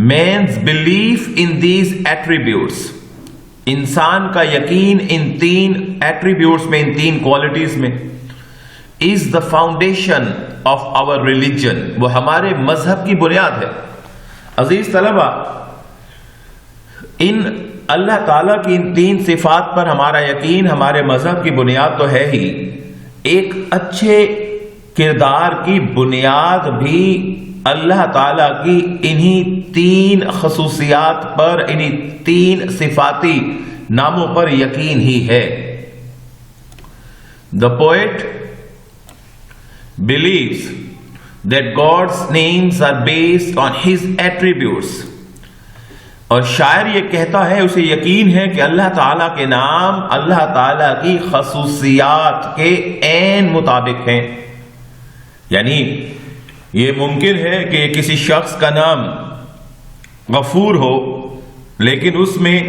man's belief in these attributes, انسان کا یقین ان 3 ایٹریبیوٹس میں، ان 3 کوالٹیز میں، is the foundation of our religion، وہ ہمارے مذہب کی بنیاد ہے۔ عزیز طلبہ، ان اللہ تعالیٰ کی ان 3 صفات پر ہمارا یقین ہمارے مذہب کی بنیاد تو ہے ہی، ایک اچھے کردار کی بنیاد بھی اللہ تعالیٰ کی انہی 3 خصوصیات پر، انہی 3 صفاتی ناموں پر یقین ہی ہے۔ The poet believes that God's names are based on His attributes، اور شاعر یہ کہتا ہے، اسے یقین ہے کہ اللہ تعالیٰ کے نام اللہ تعالیٰ کی خصوصیات کے عین مطابق ہیں۔ یعنی یہ ممکن ہے کہ کسی شخص کا نام غفور ہو لیکن اس میں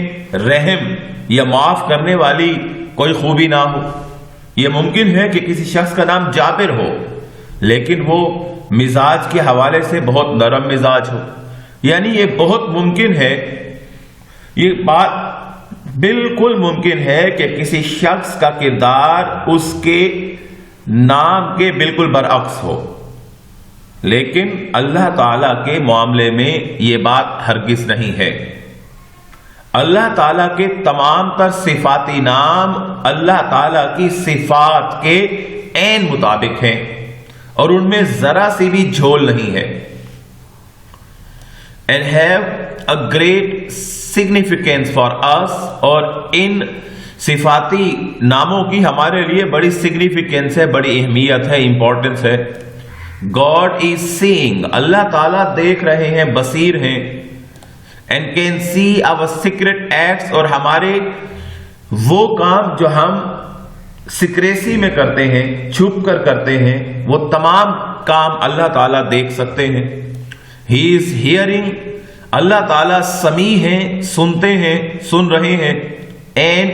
رحم یا معاف کرنے والی کوئی خوبی نہ ہو۔ یہ ممکن ہے کہ کسی شخص کا نام جابر ہو لیکن وہ مزاج کے حوالے سے بہت نرم مزاج ہو۔ یعنی یہ بہت ممکن ہے، یہ بات بالکل ممکن ہے کہ کسی شخص کا کردار اس کے نام کے بالکل برعکس ہو، لیکن اللہ تعالیٰ کے معاملے میں یہ بات ہرگز نہیں ہے۔ اللہ تعالیٰ کے تمام تر صفاتی نام اللہ تعالیٰ کی صفات کے عین مطابق ہیں اور ان میں ذرا سی بھی جھول نہیں ہے۔ And have a great significance for us، اور ان صفاتی ناموں کی ہمارے لیے بڑی سگنیفیکینس ہے، بڑی اہمیت ہے، امپورٹنس ہے۔ God is seeing، اللہ تعالیٰ دیکھ رہے ہیں، بصیر ہیں، and can see our secret acts، اور ہمارے وہ کام جو ہم سکریسی میں کرتے ہیں، چھپ کر کرتے ہیں، وہ تمام کام اللہ تعالیٰ دیکھ سکتے ہیں۔ He is hearing، اللہ تعالیٰ سمیع ہیں، سنتے ہیں، سن رہے ہیں، and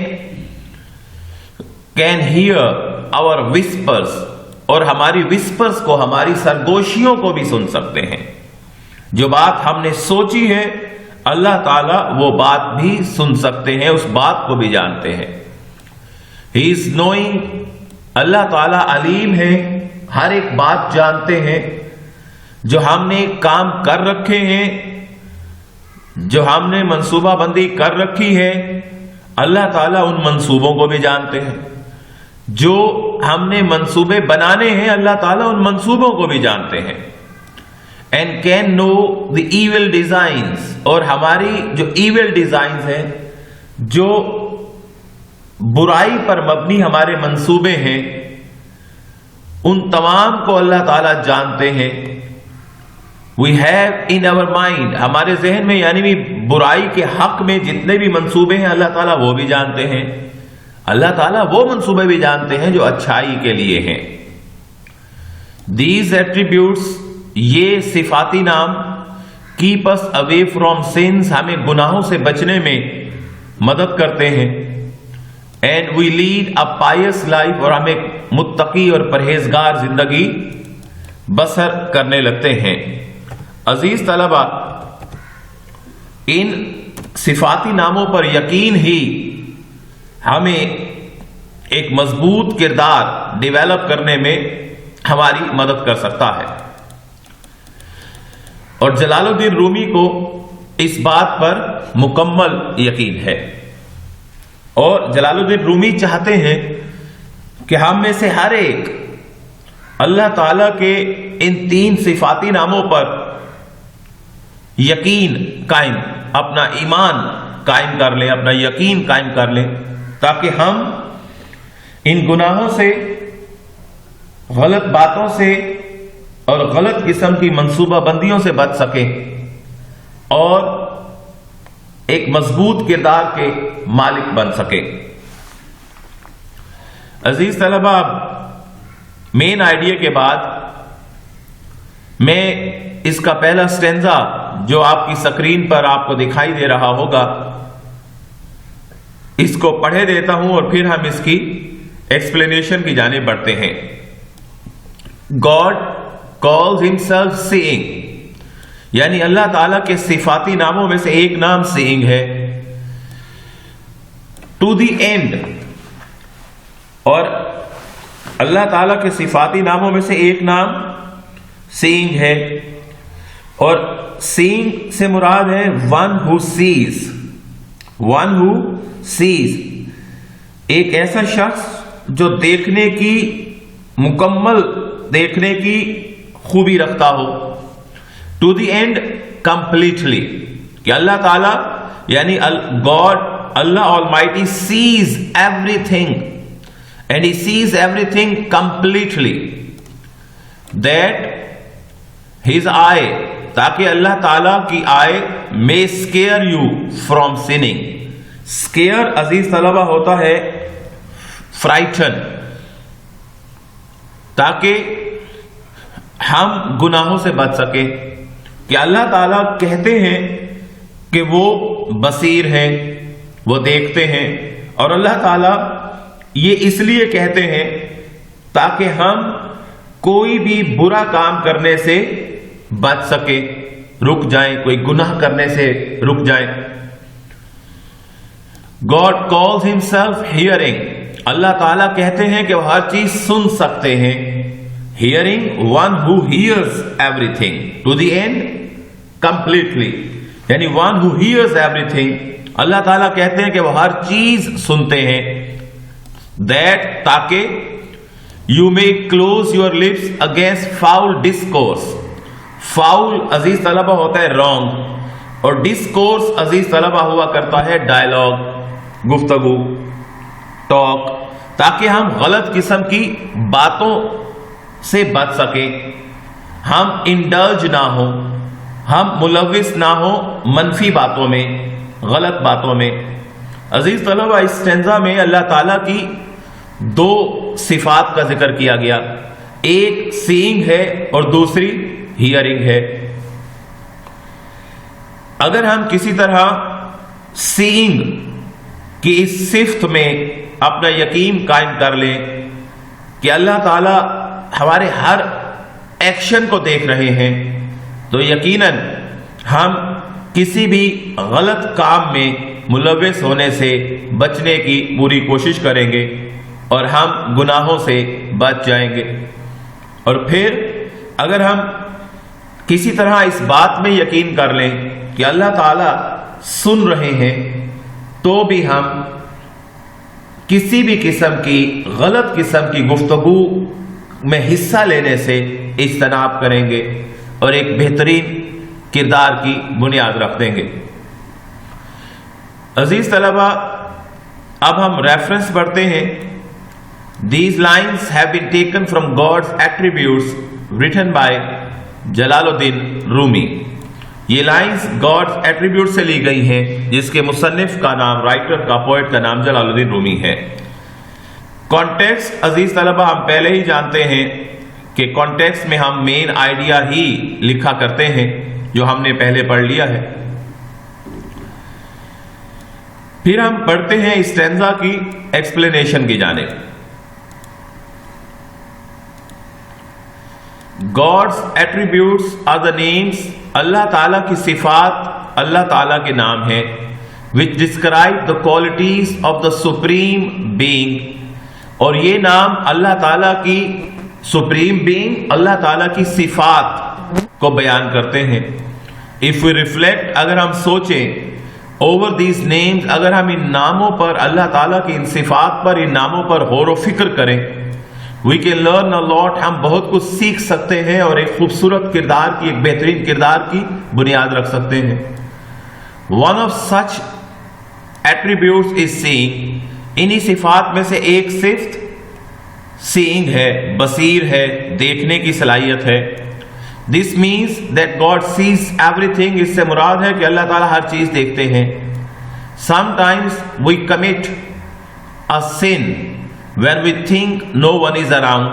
can hear our whispers، اور ہماری وسپرز کو، ہماری سرگوشیوں کو بھی سن سکتے ہیں۔ جو بات ہم نے سوچی ہے اللہ تعالیٰ وہ بات بھی سن سکتے ہیں، اس بات کو بھی جانتے ہیں۔ He is knowing، اللہ تعالیٰ علیم ہے، ہر ایک بات جانتے ہیں۔ جو ہم نے کام کر رکھے ہیں، جو ہم نے منصوبہ بندی کر رکھی ہے، اللہ تعالیٰ ان منصوبوں کو بھی جانتے ہیں۔ جو ہم نے منصوبے بنانے ہیں، اللہ تعالیٰ ان منصوبوں کو بھی جانتے ہیں۔ and can know the evil designs، اور ہماری جو evil designs ہیں، جو برائی پر مبنی ہمارے منصوبے ہیں، ان تمام کو اللہ تعالیٰ جانتے ہیں۔ we have in our mind، ہمارے ذہن میں یعنی بھی برائی کے حق میں جتنے بھی منصوبے ہیں اللہ تعالیٰ وہ بھی جانتے ہیں۔ اللہ تعالیٰ وہ منصوبے بھی جانتے ہیں جو اچھائی کے لیے ہیں۔ these attributes، یہ صفاتی نام keep us away from sins، ہمیں گناہوں سے بچنے میں مدد کرتے ہیں۔ and we lead a pious life، اور ہمیں متقی اور پرہیزگار زندگی بسر کرنے لگتے ہیں۔ عزیز طلبہ، ان صفاتی ناموں پر یقین ہی ہمیں ایک مضبوط کردار ڈیولپ کرنے میں ہماری مدد کر سکتا ہے، اور جلال الدین رومی کو اس بات پر مکمل یقین ہے، اور جلال الدین رومی چاہتے ہیں کہ ہم میں سے ہر ایک اللہ تعالیٰ کے ان 3 صفاتی ناموں پر یقین قائم، اپنا ایمان قائم کر لیں، اپنا یقین قائم کر لیں، تاکہ ہم ان گناہوں سے، غلط باتوں سے اور غلط قسم کی منصوبہ بندیوں سے بچ سکیں اور ایک مضبوط کردار کے مالک بن سکیں۔ عزیز طلبہ، مین آئیڈیا کے بعد میں اس کا پہلا سٹینزا جو آپ کی سکرین پر آپ کو دکھائی دے رہا ہوگا، اس کو پڑھے دیتا ہوں اور پھر ہم اس کی ایکسپلینیشن کی جانب بڑھتے ہیں۔ God calls himself seeing، یعنی اللہ تعالیٰ کے صفاتی ناموں میں سے ایک نام سینگ ہے. ٹو دی اینڈ، اور اللہ تعالیٰ کے صفاتی ناموں میں سے ایک نام سینگ ہے، اور سینگ سے مراد ہے one who says. One who says, ایک ایسا شخص جو دیکھنے کی، مکمل دیکھنے کی خوبی رکھتا ہو. ٹو دی اینڈ کمپلیٹلی، کہ اللہ تعالیٰ یعنی God, Allah Almighty sees everything and he sees everything completely, that his eye، تاکہ اللہ تعالیٰ کی آئے may scare you from sinning. scare عزیز طلبہ ہوتا ہے frighten، تاکہ ہم گناہوں سے بچ سکیں. کہ اللہ تعالیٰ کہتے ہیں کہ وہ بصیر ہیں، وہ دیکھتے ہیں، اور اللہ تعالیٰ یہ اس لیے کہتے ہیں تاکہ ہم کوئی بھی برا کام کرنے سے بچ سکے، رک جائیں، کوئی گناہ کرنے سے رک جائیں. God calls himself hearing، اللہ تعالیٰ کہتے ہیں کہ وہ ہر چیز سن سکتے ہیں. Hearing، one who hears everything. To the end completely، یعنی one who hears everything. اللہ تعالیٰ کہتے ہیں کہ وہ ہر چیز سنتے ہیں. That، تاکہ you may close your lips against foul discourse. foul عزیز طلبہ ہوتا ہے wrong، اور discourse عزیز طلبہ ہوا کرتا ہے dialogue، گفتگو، ٹاک، تاکہ ہم غلط قسم کی باتوں سے بچ سکیں، ہم انڈلج نہ ہوں، ہم ملوث نہ ہوں منفی باتوں میں، غلط باتوں میں. عزیز طلبہ، اس اسٹینزا میں اللہ تعالیٰ کی دو صفات کا ذکر کیا گیا، ایک سینگ ہے اور دوسری ہیئرنگ ہے. اگر ہم کسی طرح سینگ کی اس صفت میں اپنا یقین قائم کر لیں کہ اللہ تعالیٰ ہمارے ہر ایکشن کو دیکھ رہے ہیں، تو یقیناً ہم کسی بھی غلط کام میں ملوث ہونے سے بچنے کی پوری کوشش کریں گے اور ہم گناہوں سے بچ جائیں گے. اور پھر اگر ہم کسی طرح اس بات میں یقین کر لیں کہ اللہ تعالیٰ سن رہے ہیں، تو بھی ہم کسی بھی قسم کی غلط قسم کی گفتگو میں حصہ لینے سے اجتناب کریں گے اور ایک بہترین کردار کی بنیاد رکھ دیں گے. عزیز طلبہ، اب ہم ریفرنس پڑھتے ہیں. These lines have been taken from God's attributes written by جلال الدین رومی. یہ لائنز گاڈز ایٹریبیوٹ سے لی گئی ہیں، جس کے مصنف کا نام، رائٹر کا، پوئٹ کا نام جلال الدین رومی ہے. کانٹیکسٹ عزیز طلبہ ہم پہلے ہی جانتے ہیں کہ کانٹیکسٹ میں ہم مین آئیڈیا ہی لکھا کرتے ہیں جو ہم نے پہلے پڑھ لیا ہے. پھر ہم پڑھتے ہیں اسٹینزا کی ایکسپلینیشن کی جانب. God's attributes are the names، اللہ تعالیٰ کی صفات اللہ تعالیٰ کے نام ہیں، which describe the qualities of the supreme being، اور یہ نام اللہ تعالیٰ کی سپریم بینگ، اللہ تعالیٰ کی صفات کو بیان کرتے ہیں. If we reflect، اگر ہم سوچیں over these names، اگر ہم ان ناموں پر، اللہ تعالیٰ کی ان صفات پر، ان ناموں پر غور و فکر کریں، we can learn a lot، ہم بہت کچھ سیکھ سکتے ہیں اور ایک خوبصورت کردار کی، ایک بہترین کردار کی بنیاد رکھ سکتے ہیں. One of such attributes is seeing، انہی صفات میں سے ایک صفت seeing ہے، بصیر ہے، دیکھنے کی صلاحیت ہے. This means that God sees everything، اس سے مراد ہے کہ اللہ تعالیٰ ہر چیز دیکھتے ہیں. Sometimes we commit a sin when we think no one is around.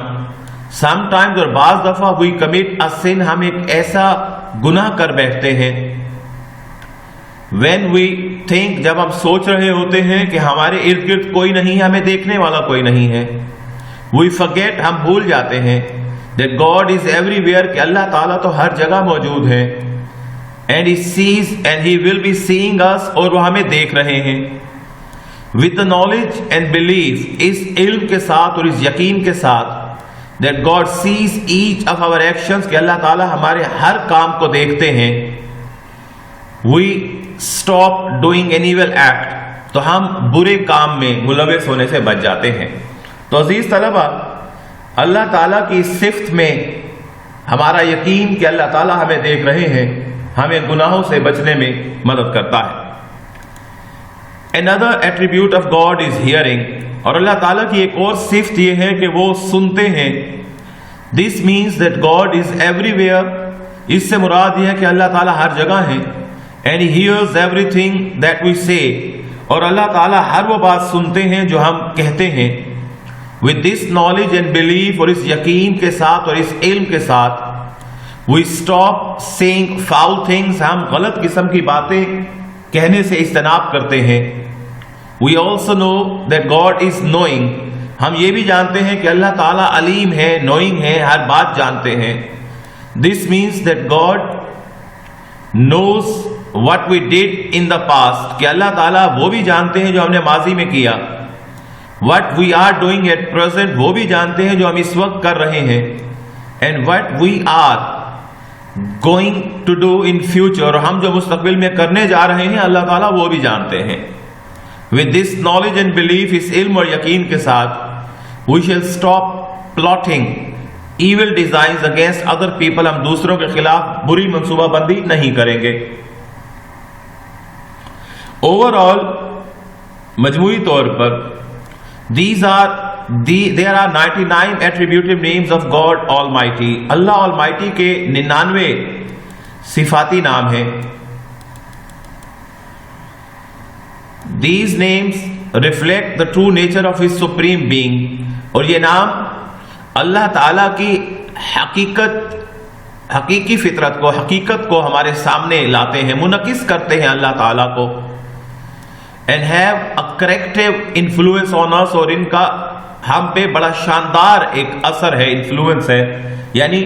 Sometimes، اور بعض دفعہ we commit a sin، ہم ایک ایسا گناہ کر بیٹھتے ہیں when we think، جب ہم سوچ رہے ہوتے ہیں کہ ہمارے ارد گرد کوئی نہیں ہے، ہمیں دیکھنے والا کوئی نہیں ہے. we forget، ہم بھول جاتے ہیں that God is everywhere، کہ اللہ تعالیٰ تو ہر جگہ موجود ہے. and he sees and he will be seeing us, اور وہ ہمیں دیکھ رہے ہیں. with the knowledge and belief, اس علم کے ساتھ اور اس یقین کے ساتھ, that God sees each of our actions, کہ اللہ تعالیٰ ہمارے ہر کام کو دیکھتے ہیں. we stop doing an evil act, تو ہم برے کام میں ملوث ہونے سے بچ جاتے ہیں. تو عزیز طلبہ, اللہ تعالیٰ کی صفت میں ہمارا یقین کہ اللہ تعالیٰ ہمیں دیکھ رہے ہیں ہمیں گناہوں سے بچنے میں مدد کرتا ہے. Another attribute of God is hearing, اور اللہ تعالیٰ کی ایک اور صفت یہ ہے کہ وہ سنتے ہیں. This means that God is everywhere, اس سے مراد یہ ہے کہ اللہ تعالیٰ ہر جگہ ہے. And he hears everything that we say, اور اللہ تعالیٰ ہر وہ بات سنتے ہیں جو ہم کہتے ہیں. With this knowledge and belief, اور اس یقین کے ساتھ اور اس علم کے ساتھ, we stop saying foul things, ہم غلط قسم کی باتیں کہنے سے اجتناب کرتے ہیں. We also know that God is knowing, ہم یہ بھی جانتے ہیں کہ اللہ تعالیٰ علیم ہے, knowing ہے, ہر بات جانتے ہیں. This means that God knows what we did in the past, کہ اللہ تعالیٰ وہ بھی جانتے ہیں جو ہم نے ماضی میں کیا. What we are doing at present, وہ بھی جانتے ہیں جو ہم اس وقت کر رہے ہیں. And what we are going to do in future, اور ہم جو مستقبل میں کرنے جا رہے ہیں اللہ تعالیٰ وہ بھی جانتے ہیں. With this knowledge and belief, اس علم اور یقین کے ساتھ, we shall stop plotting evil designs against other people, ہم دوسروں کے خلاف بری منصوبہ بندی نہیں کریں گے. Overall, مجموعی طور پر there are 99 attributive names of God Almighty. Allah Almighty کے 99 صفاتی نام ہیں. These names reflect the true nature of His supreme being, اور یہ نام اللہ تعالیٰ کی حقیقی فطرت کو, حقیقت کو ہمارے سامنے لاتے ہیں, منعکس کرتے ہیں اللہ تعالیٰ کو. And have a corrective influence on us, اور ان کا ہم پہ بڑا شاندار ایک اثر ہے, انفلوئنس ہے. یعنی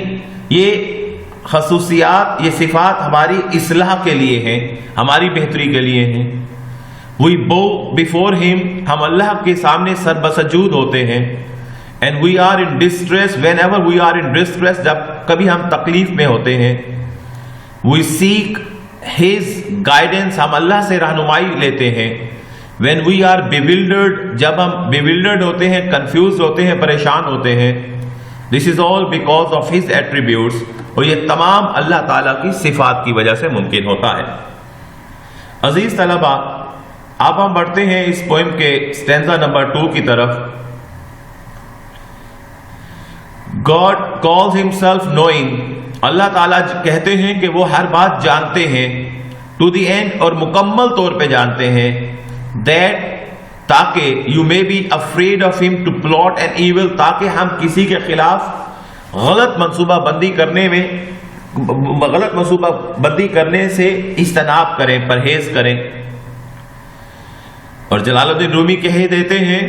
یہ خصوصیات, یہ صفات ہماری اصلاح کے لیے ہیں, ہماری بہتری کے لیے ہیں. We bow before Him, ہم اللہ کے سامنے سر بسجود ہوتے ہیں. And we are in distress whenever we are in distress, جب کبھی ہم تکلیف میں ہوتے ہیں. We seek His guidance, ہم اللہ سے رہنمائی لیتے ہیں. When we are bewildered, جب ہم bewildered ہوتے ہیں, confused ہوتے ہیں, پریشان ہوتے ہیں. This is all because of His attributes, اور یہ تمام اللہ تعالیٰ کی صفات کی وجہ سے ممکن ہوتا ہے. عزیز طلبہ, اب ہم بڑھتے ہیں اس پوئم کے اسٹینزا نمبر 2 کی طرف. God calls Himself knowing, اللہ تعالیٰ کہتے ہیں کہ وہ ہر بات جانتے ہیں. To the end, اور مکمل طور پہ جانتے ہیں. That, تاکہ you may be afraid of Him to plot an evil, تاکہ ہم کسی کے خلاف غلط منصوبہ بندی کرنے سے اجتناب کریں, پرہیز کریں. اور جلال الدین رومی کہہ دیتے ہیں,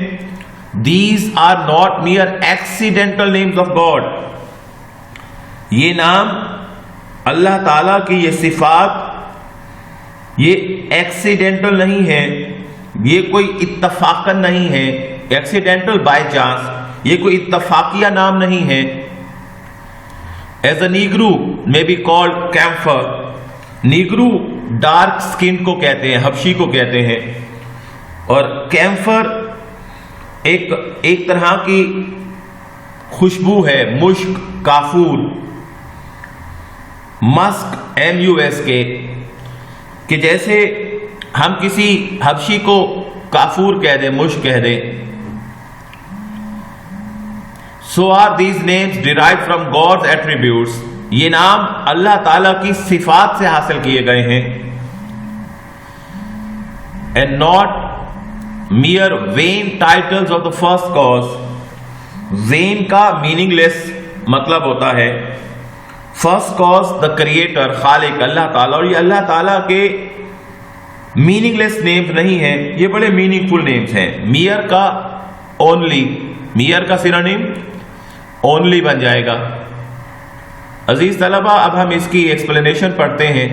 These are not mere accidental names of God. یہ نام اللہ تعالیٰ کی یہ صفات یہ ایکسیڈنٹل نہیں ہے, یہ کوئی اتفاقاً نہیں ہے, ایکسیڈنٹل بائی چانس, یہ کوئی اتفاقیہ نام نہیں ہے. As a Negro may be called camphor, negro dark سکن کو کہتے ہیں, حبشی کو کہتے ہیں, اور کیمفر ایک طرح کی خوشبو ہے, مشک, کافور, مسک, MUSK, کہ جیسے ہم کسی حبشی کو کافور کہہ دیں, مشک کہہ دیں. So are these names derived from God's attributes. یہ نام اللہ تعالیٰ کی صفات سے حاصل کیے گئے ہیں. And not mere vain titles of the first cause. vain کا meaningless مطلب ہوتا ہے. فرسٹ کاز دا کریٹر, خالق اللہ تعالیٰ, اور یہ اللہ تعالیٰ کے میننگ لیس نیمز نہیں ہیں, یہ بڑے میننگ فل نیمز ہیں. میئر کا اونلی, میئر کا سینونیم اونلی بن جائے گا. عزیز طلبہ, اب ہم اس کی ایکسپلینیشن پڑھتے ہیں.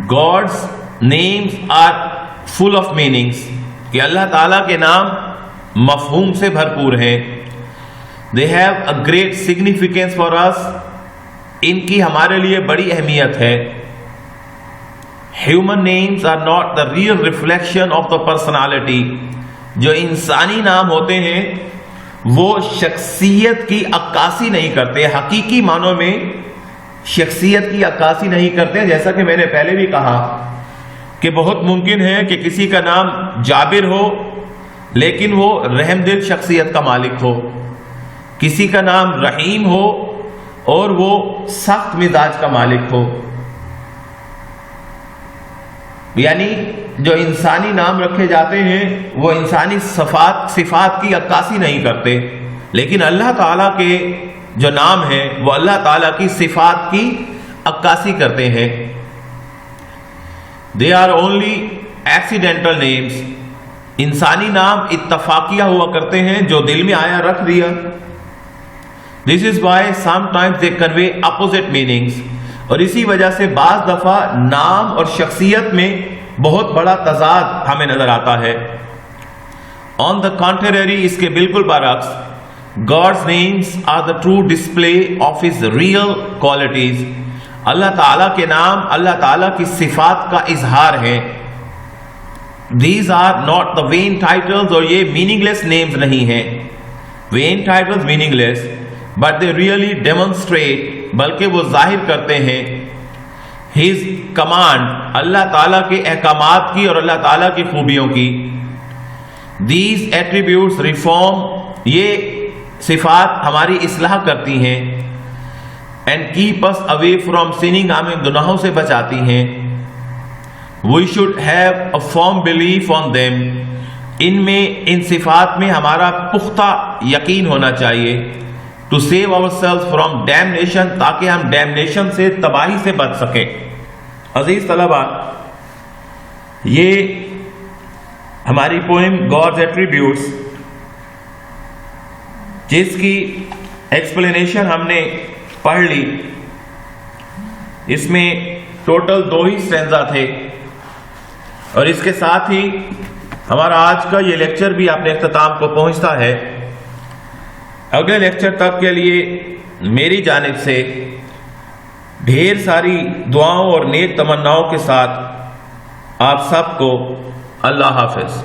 God's names are full of meanings, کہ اللہ تعالیٰ کے نام مفہوم سے بھرپور ہیں. They have a great significance for us. ان کی ہمارے لیے بڑی اہمیت ہے. Human names are not the real reflection of the personality. جو انسانی نام ہوتے ہیں وہ شخصیت کی عکاسی نہیں کرتے، حقیقی معنوں میں شخصیت کی عکاسی نہیں کرتے. جیسا کہ میں نے پہلے بھی کہا کہ بہت ممکن ہے کہ کسی کا نام جابر ہو لیکن وہ رحم دل شخصیت کا مالک ہو، کسی کا نام رحیم ہو اور وہ سخت مزاج کا مالک ہو. یعنی جو انسانی نام رکھے جاتے ہیں وہ انسانی صفات کی عکاسی نہیں کرتے، لیکن اللہ تعالیٰ کے جو نام ہیں وہ اللہ تعالیٰ کی صفات کی عکاسی کرتے ہیں. They are only accidental names. انسانی نام اتفاقیہ ہوا کرتے ہیں، جو دل میں آیا رکھ دیا. This is why sometimes they convey opposite meanings. اور اسی وجہ سے بعض دفعہ نام اور شخصیت میں بہت بڑا تضاد ہمیں نظر آتا ہے. On the contrary، اس کے بالکل برعکس، God's names are the true display of His real qualities. اللہ تعالیٰ کے نام اللہ تعالیٰ کی صفات کا اظہار ہے. These are not the vain titles، اور یہ meaningless names نہیں ہیں. Vain titles meaningless، but they really demonstrate، بلکہ وہ ظاہر کرتے ہیں His command، اللہ تعالیٰ کے احکامات کی اور اللہ تعالیٰ کی خوبیوں کی. These attributes reform، یہ صفات ہماری اصلاح کرتی ہیں. And keep us away from sinning، ہمیں گناہوں سے بچاتی ہیں. We should have a firm belief on them، ان میں ان صفات میں ہمارا پختہ یقین ہونا چاہیے. To save ourselves from damnation، تاکہ ہم damnation سے، تباہی سے بچ سکیں. عزیز طلبہ، یہ ہماری پوئم God's Attributes، جس کی ایکسپلینیشن ہم نے پڑھ لی، اس میں ٹوٹل 2 ہی اسٹینزا تھے، اور اس کے ساتھ ہی ہمارا آج کا یہ لیکچر بھی اپنے اختتام کو پہنچتا ہے. اگلے لیکچر تک کے لیے میری جانب سے ڈھیر ساری دعاؤں اور نیک تمناؤں کے ساتھ آپ سب کو اللہ حافظ.